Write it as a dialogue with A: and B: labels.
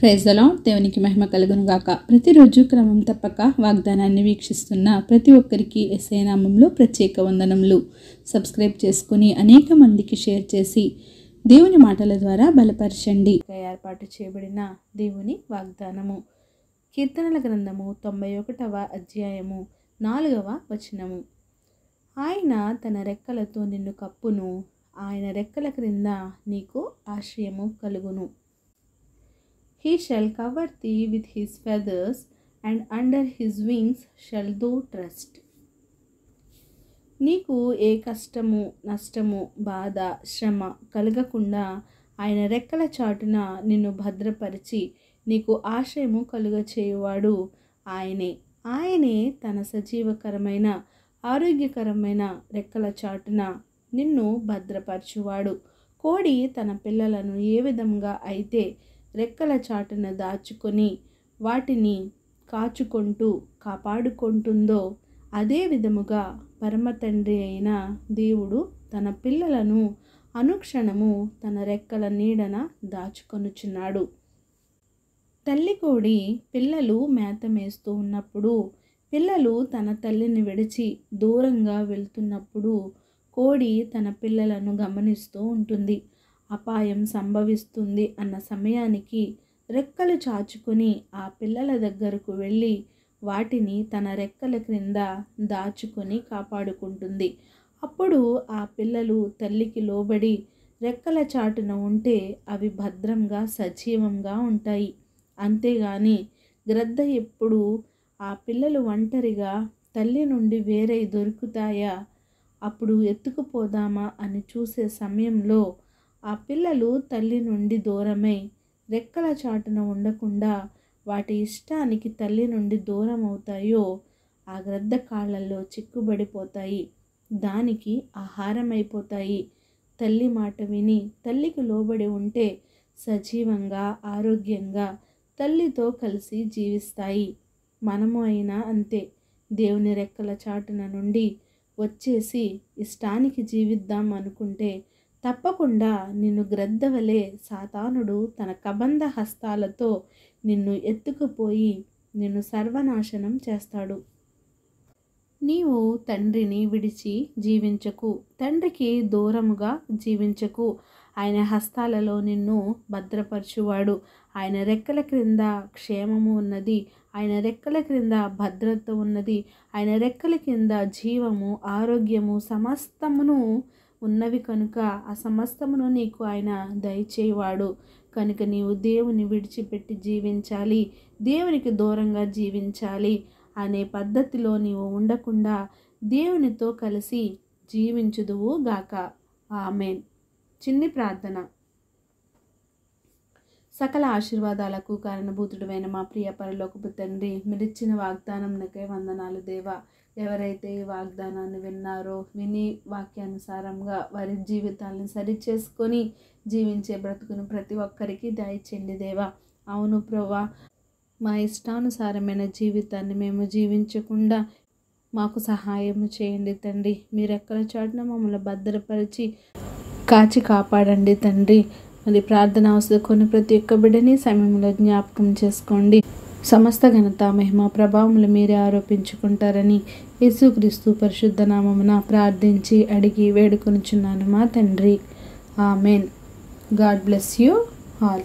A: Praise the lord. దేవునికి మహిమ కలుగును గాక. ప్రతిరోజు క్రమం తప్పక వాగ్దానాన్ని వీక్షిస్తున్న ప్రతి ఒక్కరికి యేసయ్య నామములో ప్రత్యేక వందనములు. సబ్స్క్రైబ్ చేసుకుని అనేక మందికి షేర్ చేసి దేవుని మాటల ద్వారా బలపరచండి. ఏర్పాటు చేయబడిన దేవుని వాగ్దానము కీర్తనల గ్రంథము 91వ అధ్యాయము 4వ వచనము. ఆయన తన రెక్కలతో నిన్ను కప్పును, ఆయన రెక్కల క్రింద నీకు ఆశ్రయము కలుగును. He shall cover thee with his feathers, and under his wings shall thou trust. నీకు ఏ కష్టము, నష్టము, బాధ, శ్రమ కలగకుండా ఆయన రెక్కల చాటున నిన్ను భద్రపరిచి నీకు ఆశ్రయము కలుగచేయువాడు ఆయనే తన సజీవకరమైన ఆరోగ్యకరమైన రెక్కల చాటున నిన్ను భద్రపరచువాడు. కోడి తన పిల్లలను ఏ విధంగా అయితే రెక్కల చాటున దాచుకొని వాటిని కాచుకుంటూ కాపాడుకుంటుందో, అదే విధముగా పరమ తండ్రి అయిన దేవుడు తన పిల్లలను అనుక్షణము తన రెక్కల నీడన దాచుకొనుచున్నాడు. తల్లి కోడి పిల్లలు మేత మేస్తూ ఉన్నప్పుడు, పిల్లలు తన తల్లిని విడిచి దూరంగా వెళ్తున్నప్పుడు కోడి తన పిల్లలను గమనిస్తూ ఉంటుంది. అపాయం సంభవిస్తుంది అన్న సమయానికి రెక్కలు చాచుకొని ఆ పిల్లల దగ్గరకు వెళ్ళి వాటిని తన రెక్కల క్రింద దాచుకొని కాపాడుకుంటుంది. అప్పుడు ఆ పిల్లలు తల్లికి లోబడి రెక్కల చాటున ఉంటే అవి భద్రంగా సజీవంగా ఉంటాయి. అంతేగాని గ్రద్ద ఎప్పుడు ఆ పిల్లలు ఒంటరిగా తల్లి నుండి వేరే దొరుకుతాయా, అప్పుడు ఎత్తుకుపోదామా అని చూసే సమయంలో ఆ పిల్లలు తల్లి నుండి దూరమై రెక్కల చాటున ఉండకుండా వాటి ఇష్టానికి తల్లి నుండి దూరం అవుతాయో ఆ గ్రద్ద కాళ్ళల్లో చిక్కుబడిపోతాయి, దానికి ఆహారం అయిపోతాయి. తల్లి మాట విని తల్లికి లోబడి ఉంటే సజీవంగా ఆరోగ్యంగా తల్లితో కలిసి జీవిస్తాయి. మనము అయినా అంతే. దేవుని రెక్కల చాటున నుండి వచ్చేసి ఇష్టానికి జీవిద్దాం అనుకుంటే తప్పకుండా నిన్ను గ్రద్దవలే సాతానుడు తన కబంధ హస్తాలతో నిన్ను ఎత్తుకుపోయి నిన్ను సర్వనాశనం చేస్తాడు. నీవు తండ్రిని విడిచి జీవించకు, తండ్రికి దూరముగా జీవించకు. ఆయన హస్తాలలో నిన్ను భద్రపరచువాడు. ఆయన రెక్కల క్రింద క్షేమము ఉన్నది, ఆయన రెక్కల క్రింద భద్రత ఉన్నది, ఆయన రెక్కల కింద జీవము, ఆరోగ్యము సమస్తమును ఉన్నవి కనుక ఆ సమస్తమును నీకు ఆయన దయచేవాడు. కనుక నీవు దేవుని విడిచిపెట్టి జీవించాలి, దేవునికి దూరంగా జీవించాలి అనే పద్ధతిలో నీవు ఉండకుండా దేవునితో కలిసి జీవించుదువు గాక. ఆమేన్. చిన్ని ప్రార్థన. సకల ఆశీర్వాదాలకు కారణభూతుడైన మా ప్రియ పరలోకపు తండ్రి, మీరిచ్చిన వాగ్దానంకై వందనాలు దేవా. ఎవరైతే ఈ వాగ్దానాన్ని విన్నారో, విని వాక్యానుసారంగా వారి జీవితాలను సరిచేసుకొని జీవించే బ్రతుకును ప్రతి ఒక్కరికి దయచేయండి దేవా. అవును ప్రభువా, మా ఇష్టానుసారమైన జీవితాన్ని మేము జీవించకుండా మాకు సహాయం చేయండి తండ్రి. మీరు ఎక్కడ చాటున మమ్మల్ని భద్రపరిచి కాచి కాపాడండి తండ్రి. మరి ప్రార్థన అవసరం ప్రతి ఒక్క బిడ్డని సమయంలో జ్ఞాపకం చేసుకోండి. సమస్త ఘనత మహిమ ప్రభావములు మీరే ఆరోపించుకుంటారని యేసుక్రీస్తు పరిశుద్ధ నామమున ప్రార్థించి అడిగి వేడుకొనుచున్నాను మా తండ్రి. Amen. God bless you all.